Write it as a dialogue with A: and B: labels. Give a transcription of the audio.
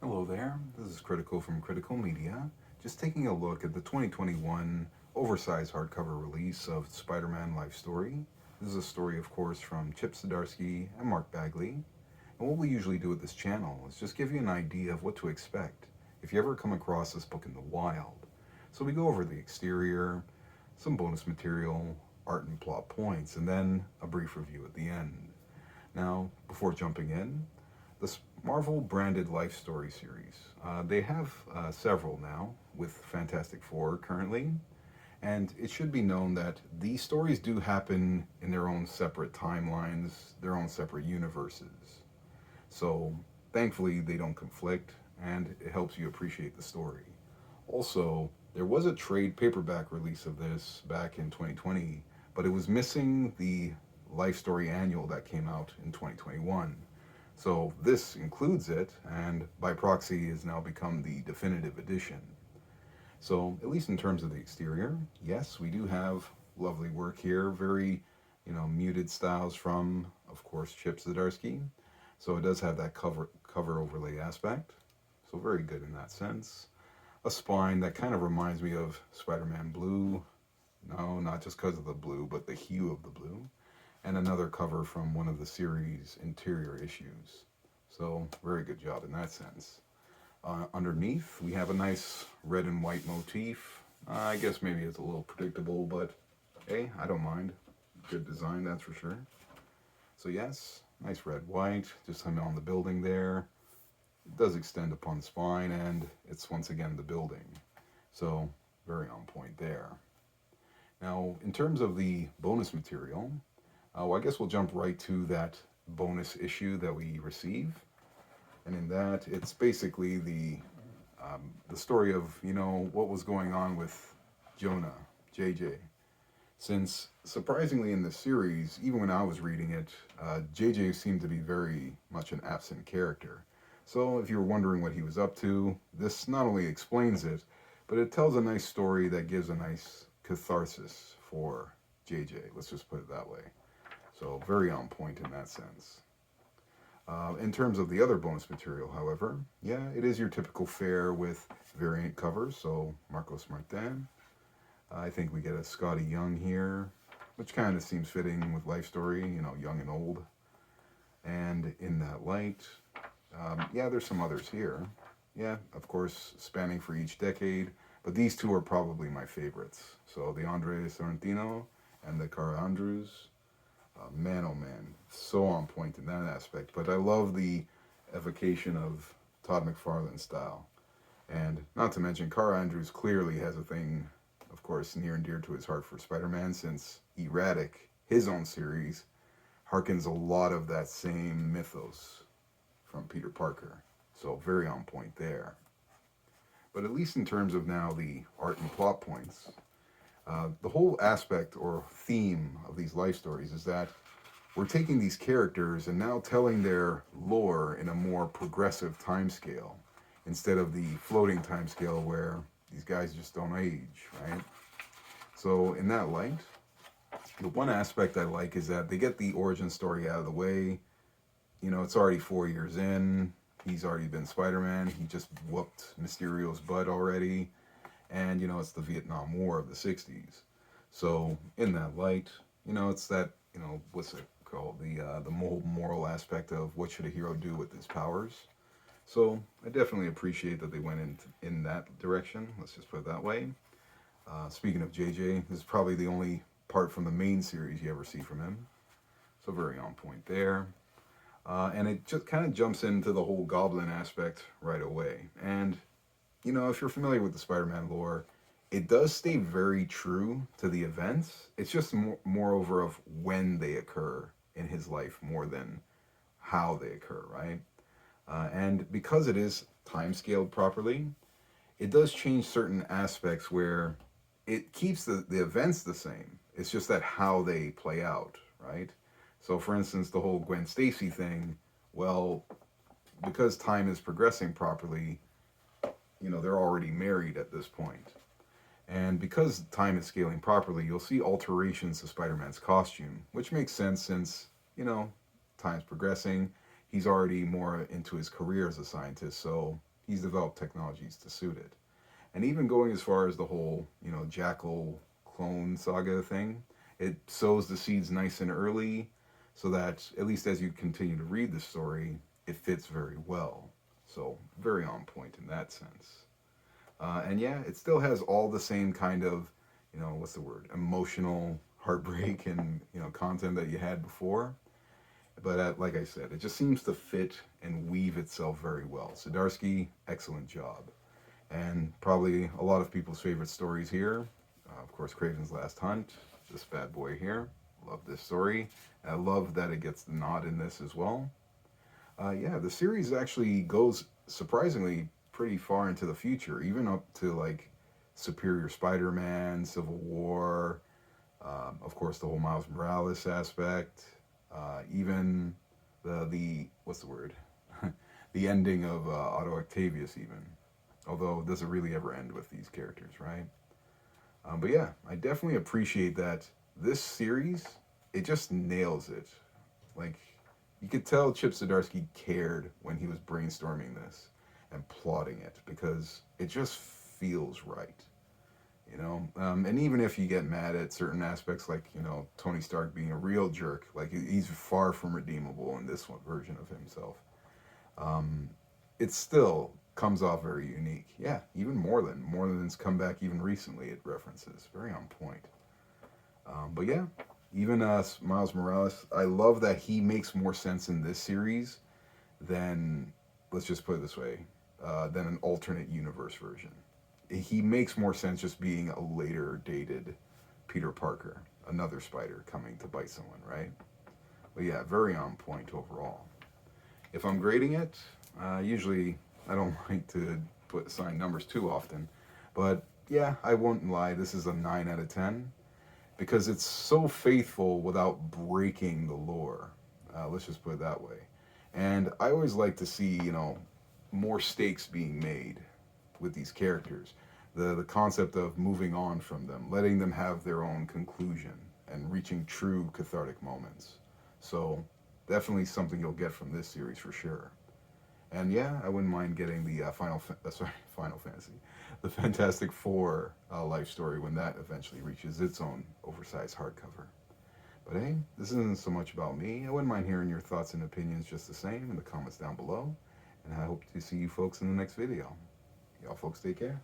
A: Hello there, this is Critical from Critical Media. Just taking a look at the 2021 oversized hardcover release of Spider-Man Life Story. This is a story, of course, from Zdarsky and Mark Bagley. And what we usually do with this channel is just give you an idea of what to expect if you ever come across this book in the wild. So we go over the exterior, some bonus material, art and plot points, and then a brief review at the end. Now, before jumping in, the Marvel branded Life Story series. They have several now with Fantastic Four currently, and it should be known that these stories do happen in their own separate timelines, their own separate universes. So thankfully they don't conflict, and it helps you appreciate the story. Also, there was a trade paperback release of this back in 2020, but it was missing the Life Story Annual that came out in 2021. So this includes it, and by proxy has now become the definitive edition. So at least in terms of the exterior, yes, we do have lovely work here. Very, muted styles from, of course, Zdarsky. So it does have that cover overlay aspect. So very good in that sense. A spine that kind of reminds me of Spider-Man Blue. No, not just because of the blue, but the hue of the blue. And another cover from one of the series' interior issues. So very good job in that sense. Underneath, we have a nice red and white motif. I guess maybe it's a little predictable, but hey, I don't mind. Good design, that's for sure. So yes, nice red white, just on the building there. It does extend upon the spine, and it's once again the building. So very on point there. Now, in terms of the bonus material, I guess we'll jump right to that bonus issue that we receive. And in that, it's basically the story of, what was going on with Jonah, JJ. Since, surprisingly in the series, even when I was reading it, JJ seemed to be very much an absent character. So if you were wondering what he was up to, this not only explains it, but it tells a nice story that gives a nice catharsis for JJ. Let's just put it that way. So very on point in that sense. In terms of the other bonus material, however, yeah, it is your typical fare with variant covers. So Marcos Martin. I think we get a Scotty Young here, which kind of seems fitting with Life Story, young and old. And in that light, yeah, there's some others here. Yeah, of course, spanning for each decade, but these two are probably my favorites. So the Andre Sorrentino and the Cara Andrews. Man, oh man, so on point in that aspect. But I love the evocation of Todd McFarlane's style. And not to mention, Cara Andrews clearly has a thing, of course, near and dear to his heart for Spider-Man, since Erratic, his own series, harkens a lot of that same mythos from Peter Parker. So very on point there. But at least in terms of now the art and plot points, the whole aspect or theme of these life stories is that we're taking these characters and now telling their lore in a more progressive time scale instead of the floating time scale where these guys just don't age, right? So in that light, the one aspect I like is that they get the origin story out of the way. It's already 4 years in. He's already been Spider-Man. He just whooped Mysterio's butt already. And, it's the Vietnam War of the 60s. So, in that light, it's that, what's it called? The moral aspect of what should a hero do with his powers. So, I definitely appreciate that they went in that direction. Let's just put it that way. Speaking of JJ, this is probably the only part from the main series you ever see from him. So, very on point there. And it just kind of jumps into the whole Goblin aspect right away. And if you're familiar with the Spider-Man lore, it does stay very true to the events. It's just moreover of when they occur in his life more than how they occur, right? And because it is time scaled properly, it does change certain aspects where it keeps the events the same. It's just that how they play out, right? So for instance, the whole Gwen Stacy thing, well, because time is progressing properly, they're already married at this point. And because time is scaling properly, you'll see alterations to Spider-Man's costume, which makes sense since, time's progressing. He's already more into his career as a scientist, so he's developed technologies to suit it. And even going as far as the whole, Jackal clone saga thing, it sows the seeds nice and early so that at least as you continue to read the story, it fits very well. So, very on point in that sense. And yeah, it still has all the same kind of, what's the word, emotional heartbreak and, content that you had before. But like I said, it just seems to fit and weave itself very well. Zdarsky, excellent job. And probably a lot of people's favorite stories here. Of course, Craven's Last Hunt, this bad boy here. Love this story. I love that it gets the nod in this as well. Yeah, the series actually goes surprisingly pretty far into the future, even up to like Superior Spider-Man, Civil War, of course the whole Miles Morales aspect, even the what's the word, the ending of Otto Octavius even, although it doesn't really ever end with these characters, right? But yeah, I definitely appreciate that this series, it just nails it. Like, you could tell Chip Zdarsky cared when he was brainstorming this and plotting it because it just feels right. And even if you get mad at certain aspects, like Tony Stark being a real jerk, like he's far from redeemable in this one version of himself. Um, it still comes off very unique. Yeah, even Moreland's come back even recently. It references very on point. But yeah, even Miles Morales, I love that he makes more sense in this series than, let's just put it this way, than an alternate universe version. He makes more sense just being a later dated Peter Parker, another spider coming to bite someone, right? But yeah, very on point overall. If I'm grading it, usually I don't like to assign numbers too often, but yeah, I won't lie, this is a 9 out of 10 because it's so faithful without breaking the lore. Let's just put it that way. And I always like to see, more stakes being made with these characters. The concept of moving on from them, letting them have their own conclusion, and reaching true cathartic moments. So definitely something you'll get from this series for sure. And yeah, I wouldn't mind getting the Final Fantasy, the Fantastic Four life story when that eventually reaches its own oversized hardcover. But hey, this isn't so much about me. I wouldn't mind hearing your thoughts and opinions just the same in the comments down below. And I hope to see you folks in the next video. Y'all folks take care.